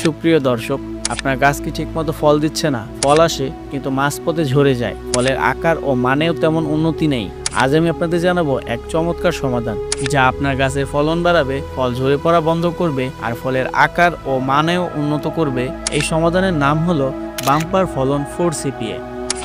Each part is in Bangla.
সুপ্রিয় দর্শক, আপনার গাছ কি ঠিকমতো ফল দিচ্ছে না? ফল আসে কিন্তু মাঝপথে ঝরে যায়, ফলের আকার ও মানেও তেমন উন্নতি নেই। আজ আমি আপনাদের জানাবো এক চমৎকার সমাধান, যা আপনার গাছের ফলন বাড়াবে, ফল ঝরে পড়া বন্ধ করবে আর ফলের আকার ও মানেও উন্নত করবে। এই সমাধানের নাম হলো বাম্পার ফলন 4 সিপিএ।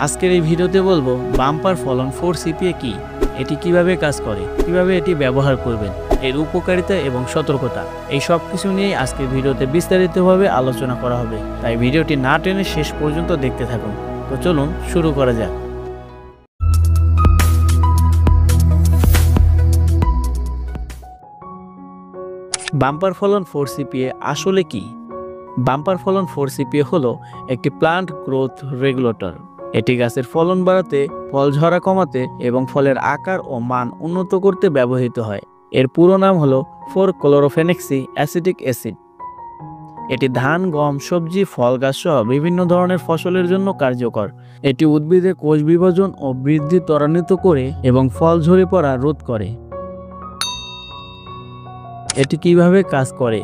আজকের এই ভিডিওতে বলবো বাম্পার ফলন 4 সিপিএ কি, এটি কিভাবে কাজ করে, কিভাবে এটি ব্যবহার করবেন, এর উপকারিতা এবং সতর্কতা, এই সব কিছু নিয়ে আজকের ভিডিওতে বিস্তারিতভাবে আলোচনা করা হবে। তাই ভিডিওটি না টেনে শেষ পর্যন্ত দেখতে থাকুন। তো চলুন শুরু করা যাক। বাম্পার ফলন 4 সিপিএ আসলে কি? বাম্পার ফলন 4 সিপিএ হলো একটি প্লান্ট গ্রোথ রেগুলেটর। এটি গাছের ফলন বাড়াতে, ফল ঝরা কমাতে এবং ফলের আকার ও মান উন্নত করতে ব্যবহৃত হয়। এর পুরো নাম হলো 4-ক্লোরোফেনেক্সি অ্যাসিটিক অ্যাসিড। এটি ধান, গম, সবজি, ফল গাছ সহ বিভিন্ন ধরনের ফসলের জন্য কার্যকর। এটি উদ্ভিদের কোষ বিভাজন ও বৃদ্ধি ত্বরান্বিত করে এবং ফল ঝরে পড়া রোধ করে। এটি কিভাবে কাজ করে?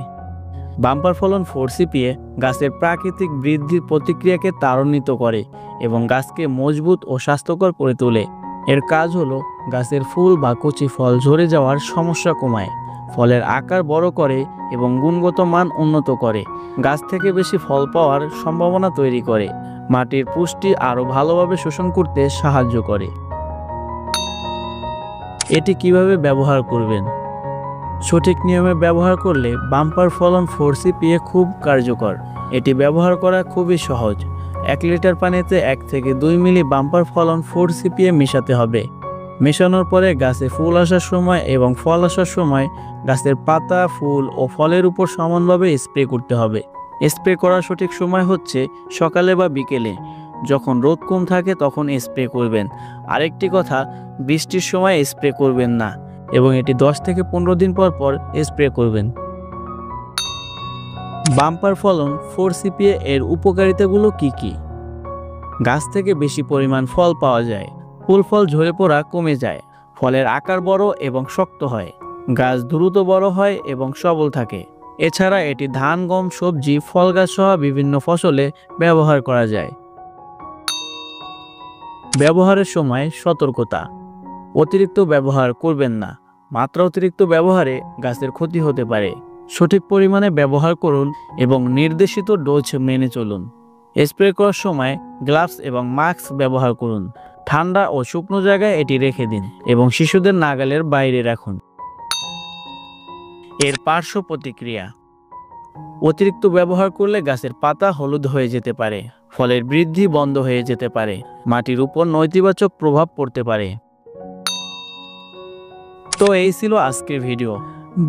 বাম্পার ফলন 4 সিপিএ গাছের প্রাকৃতিক বৃদ্ধির প্রতিক্রিয়াকে ত্বরান্বিত করে এবং গাছকে মজবুত ও স্বাস্থ্যকর করে তোলে। এর কাজ হলো গাছের ফুল বা কচি ফল ঝরে যাওয়ার সমস্যা কমায়, ফলের আকার বড় করে এবং গুণগত মান উন্নত করে, গাছ থেকে বেশি ফল পাওয়ার সম্ভাবনা তৈরি করে, মাটির পুষ্টি আরও ভালোভাবে শোষণ করতে সাহায্য করে। এটি কিভাবে ব্যবহার করবেন? সঠিক নিয়মে ব্যবহার করলে বাম্পার ফলন 4 সিপিএ খুব কার্যকর। এটি ব্যবহার করা খুবই সহজ। 1 লিটার পানিতে 1 থেকে 2 মিলি বাম্পার ফলন 4 সিপিএ মেশাতে হবে। মেশানোর পরে গাছে ফুল আসার সময় এবং ফল আসার সময় গাছের পাতা, ফুল ও ফলের উপর সমানভাবে স্প্রে করতে হবে। স্প্রে করার সঠিক সময় হচ্ছে সকালে বা বিকেলে, যখন রোদ কম থাকে তখন স্প্রে করবেন। আরেকটি কথা, বৃষ্টির সময় স্প্রে করবেন না এবং এটি 10 থেকে 15 দিন পর পর স্প্রে করবেন। বাম্পার ফলন 4 সিপিএ এর উপকারিতাগুলো কি কি? গাছ থেকে বেশি পরিমাণ ফল পাওয়া যায়, ফুল ফল ঝরে পড়া কমে যায়, ফলের আকার বড় এবং শক্ত হয়, গাছ দ্রুত বড় হয় এবং সবল থাকে। এছাড়া এটি ধান, গম, সবজি, ফল গাছ সহ বিভিন্ন ফসলে ব্যবহার করা যায়। ব্যবহারের সময় সতর্কতা: অতিরিক্ত ব্যবহার করবেন না। মাত্রা অতিরিক্ত ব্যবহারে গাছের ক্ষতি হতে পারে। সঠিক পরিমাণে ব্যবহার করুন এবং নির্দেশিত ডোজ মেনে চলুন। স্প্রে করার সময় গ্লাভস এবং মাস্ক ব্যবহার করুন। ঠান্ডা ও শুকনো জায়গায় এটি রেখে দিন এবং শিশুদের নাগালের বাইরে রাখুন। এর পার্শ্ব প্রতিক্রিয়া: অতিরিক্ত ব্যবহার করলে গাছের পাতা হলুদ হয়ে যেতে পারে, ফলের বৃদ্ধি বন্ধ হয়ে যেতে পারে, মাটির উপর নেতিবাচক প্রভাব পড়তে পারে। তো এই ছিল আজকের ভিডিও।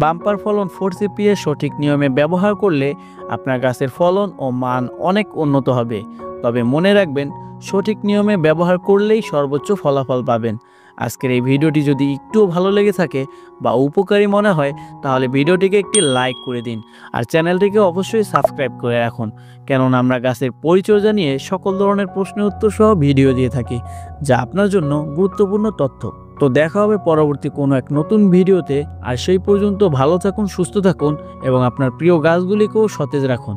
বাম্পার ফলন 4 সিপিএ সঠিক নিয়মে ব্যবহার করলে আপনার গাছের ফলন ও মান অনেক উন্নত হবে। তবে মনে রাখবেন, সঠিক নিয়মে ব্যবহার করলেই সর্বোচ্চ ফলাফল পাবেন। আজকের এই ভিডিওটি যদি একটুও ভালো লেগে থাকে বা উপকারী মনে হয়, তাহলে ভিডিওটিকে একটি লাইক করে দিন আর চ্যানেলটিকে অবশ্যই সাবস্ক্রাইব করে রাখুন, কেননা আমরা গাছের পরিচর্যা নিয়ে সকল ধরনের প্রশ্নের উত্তর সহ ভিডিও দিয়ে থাকি, যা আপনার জন্য গুরুত্বপূর্ণ তথ্য। তো দেখা হবে পরবর্তী কোনো এক নতুন ভিডিওতে। আর সেই পর্যন্ত ভালো থাকুন, সুস্থ থাকুন এবং আপনার প্রিয় গাছগুলিকেও সতেজ রাখুন।